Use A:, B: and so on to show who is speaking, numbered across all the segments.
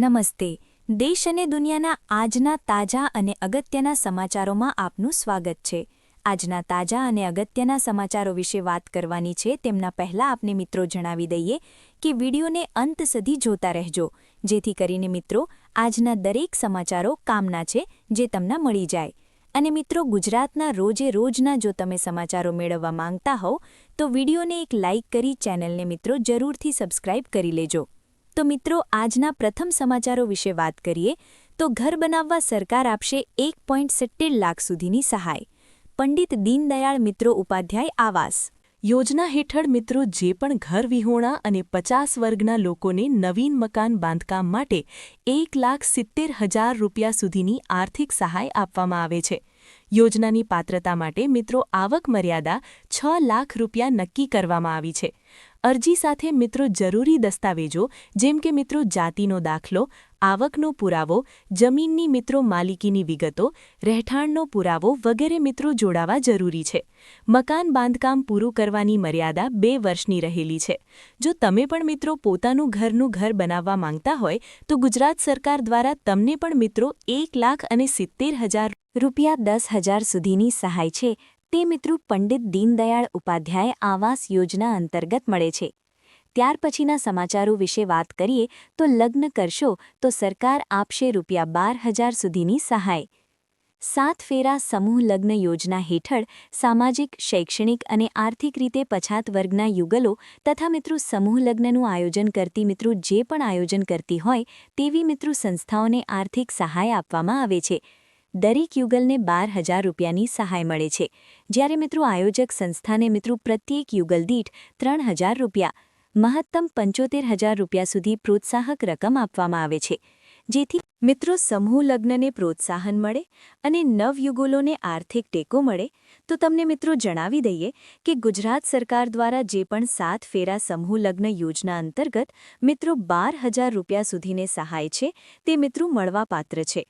A: નમસ્તે. દેશ અને દુનિયાના આજના તાજા અને અગત્યના સમાચારોમાં આપનું સ્વાગત છે. આજના તાજા અને અગત્યના સમાચારો વિશે વાત કરવાની છે તેમના પહેલાં આપને મિત્રો જણાવી દઈએ કે વિડીયોને અંત સુધી જોતા રહેજો, જેથી કરીને મિત્રો આજના દરેક સમાચારો કામના છે જે તમને મળી જાય. અને મિત્રો ગુજરાતના રોજે રોજના જો તમે સમાચારો મેળવવા માંગતા હોવ તો વિડીયોને એક લાઇક કરી ચેનલને મિત્રો જરૂરથી સબસ્ક્રાઇબ કરી લેજો. તો મિત્રો આજના પ્રથમ સમાચારો વિશે વાત કરીએ તો ઘર બનાવવા સરકાર આપશે 1.70 લાખ સુધીની સહાય. પંડિત દીનદયાળ મિત્રો ઉપાધ્યાય આવાસ
B: યોજના હેઠળ મિત્રો જે પણ ઘર વિહોણા અને 50 વર્ગના લોકોને નવીન મકાન બાંધકામ માટે 1,70,000 રૂપિયા સુધીની આર્થિક સહાય આપવામાં આવે છે. યોજનાની પાત્રતા માટે મિત્રો આવક મર્યાદા 6 લાખ રૂપિયા નક્કી કરવામાં આવી છે. અરજી સાથે મિત્રો જરૂરી દસ્તાવેજો જેમ કે મિત્રો જાતિનો દાખલો, આવકનો પુરાવો, જમીનની મિત્રો માલિકીની વિગતો, રહેઠાણનો પુરાવો વગેરે મિત્રો જોડાવા જરૂરી છે. મકાન બાંધકામ પૂરું કરવાની મર્યાદા 2 વર્ષની રહેલી છે. જો તમે પણ મિત્રો પોતાનું ઘર બનાવવા માંગતા હોય તો ગુજરાત સરકાર દ્વારા તમને પણ મિત્રો 1,70,000
A: રૂપિયા 10,000 સુધીની સહાય છે તે મિત્રો પંડિત દીનદયાળ ઉપાધ્યાય આવાસ યોજના અંતર્ગત મળે છે. ત્યાર પછીના સમાચારો વિશે વાત કરીએ તો લગ્ન કરશો તો સરકાર આપશે રૂપિયા 12,000 સુધીની સહાય. 7 ફેરા સમૂહ લગ્ન યોજના હેઠળ સામાજિક, શૈક્ષણિક અને આર્થિક રીતે પછાત વર્ગના યુગલો તથા મિત્રો સમૂહ લગ્નનું આયોજન કરતી મિત્રો જે પણ આયોજન કરતી હોય તેવી મિત્રો સંસ્થાઓને આર્થિક સહાય આપવામાં આવે છે. દરેક યુગલને 12,000 રૂપિયાની સહાય મળે છે, જ્યારે મિત્રો આયોજક સંસ્થાને મિત્રો પ્રત્યેક યુગલ દીઠ 3,000 રૂપિયા, મહત્તમ 75,000 રૂપિયા સુધી પ્રોત્સાહક રકમ આપવામાં આવે છે, જેથી મિત્રો સમૂહ લગ્નને પ્રોત્સાહન મળે અને નવયુગલોને આર્થિક ટેકો મળે. તો તમને મિત્રો જણાવી દઈએ કે ગુજરાત સરકાર દ્વારા જે પણ 7 ફેરા સમૂહ લગ્ન યોજના અંતર્ગત મિત્રો 12,000 રૂપિયા સુધીની સહાય છે તે મિત્રો મળવાપાત્ર છે.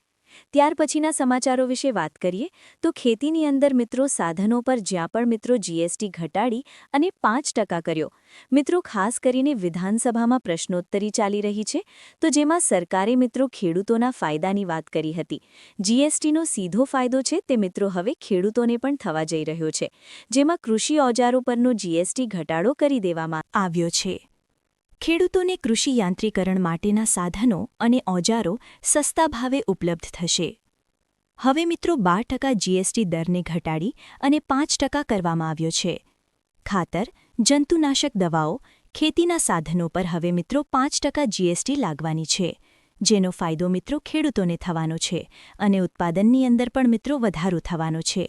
A: ત્યાર પછીના સમાચારો વિશે વાત કરીએ તો ખેતીની અંદર મિત્રો સાધનો પર જ્યાં પણ મિત્રો જીએસટી ઘટાડી અને 5% કર્યો. મિત્રો ખાસ કરીને વિધાનસભામાં પ્રશ્નોત્તરી ચાલી રહી છે તો જેમાં સરકારે મિત્રો ખેડૂતોના ફાયદાની વાત કરી હતી. જીએસટીનો સીધો ફાયદો છે તે મિત્રો હવે ખેડૂતોને પણ થવા જઈ રહ્યો છે, જેમાં કૃષિ ઓજારો પરનો જીએસટી ઘટાડો કરી દેવામાં આવ્યો છે. ખેડૂતોને કૃષિ યાંત્રીકરણ માટેના સાધનો અને ઓજારો સસ્તા ભાવે ઉપલબ્ધ થશે. હવે મિત્રો 12% જીએસટી દરને ઘટાડી અને 5% કરવામાં આવ્યો છે. ખાતર, જંતુનાશક દવાઓ, ખેતીના સાધનો પર હવે મિત્રો 5% જીએસટી લાગવાની છે, જેનો ફાયદો મિત્રો ખેડૂતોને થવાનો છે અને ઉત્પાદનની અંદર પણ મિત્રો વધારો થવાનો છે.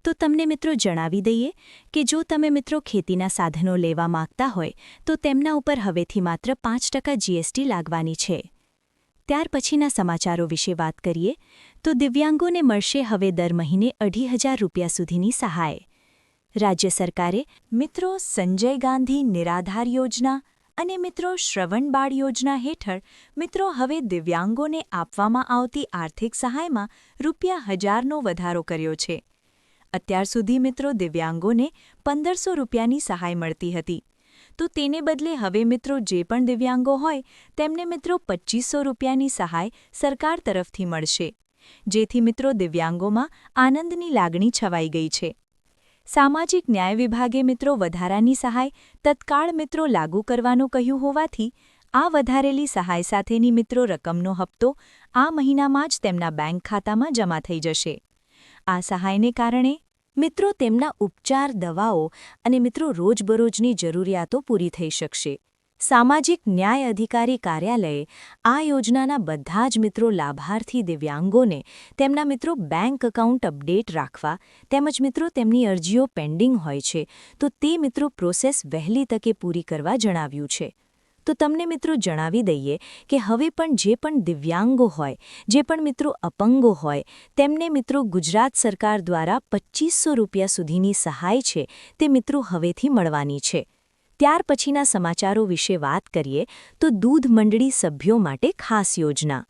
A: તો તમને મિત્રો જણાવી દઈએ કે જો તમે મિત્રો ખેતીના સાધનો લેવા માંગતા હોય તો તેમના ઉપર હવેથી માત્ર 5% જીએસટી લાગવાની છે. ત્યાર પછીના સમાચારો વિશે વાત કરીએ તો દિવ્યાંગોને મળશે હવે દર મહિને 2,500 રૂપિયા સુધીની સહાય. રાજ્ય સરકારે મિત્રો સંજય ગાંધી નિરાધાર યોજના અને મિત્રો શ્રવણ બાળ યોજના હેઠળ મિત્રો હવે દિવ્યાંગોને આપવામાં આવતી આર્થિક સહાયમાં ₹1,000નો વધારો કર્યો છે. અત્યાર સુધી મિત્રો દિવ્યાંગોને 1,500 રૂપિયાની સહાય મળતી હતી, તો તેને બદલે હવે મિત્રો જે પણ દિવ્યાંગો હોય તેમને મિત્રો 2,500 રૂપિયાની સહાય સરકાર તરફથી મળશે, જેથી મિત્રો દિવ્યાંગોમાં આનંદની લાગણી છવાઈ ગઈ છે. સામાજિક ન્યાય વિભાગે મિત્રો વધારાની સહાય તત્કાળ મિત્રો લાગુ કરવાનું કહ્યું હોવાથી આ વધારેલી સહાય સાથેની મિત્રો રકમનો હપ્તો આ મહિનામાં જ તેમના બેંક ખાતામાં જમા થઈ જશે. આ સહાયને કારણે મિત્રો તેમના ઉપચાર, દવાઓ અને મિત્રો રોજબરોજની જરૂરિયાતો પૂરી થઈ શકશે. સામાજિક ન્યાય અધિકારી કાર્યાલયે આ યોજનાના બધા જ મિત્રો લાભાર્થી દિવ્યાંગોને તેમના મિત્રો બેંક એકાઉન્ટ અપડેટ રાખવા તેમજ મિત્રો તેમની અરજીઓ પેન્ડિંગ હોય છે તો તે મિત્રો પ્રોસેસ વહેલી તકે પૂરી કરવા જણાવ્યું છે. તો તમને મિત્રો જણાવી દઈએ કે હવે પણ જે પણ દિવ્યાંગો હોય, જે પણ મિત્રો અપંગો હોય તેમને મિત્રો ગુજરાત સરકાર દ્વારા 2,500 રૂપિયા સુધીની સહાય છે તે મિત્રો હવેથી મળવાની છે. ત્યાર પછીના સમાચારો વિશે વાત કરીએ તો દૂધ મંડળી સભ્યો માટે ખાસ યોજના.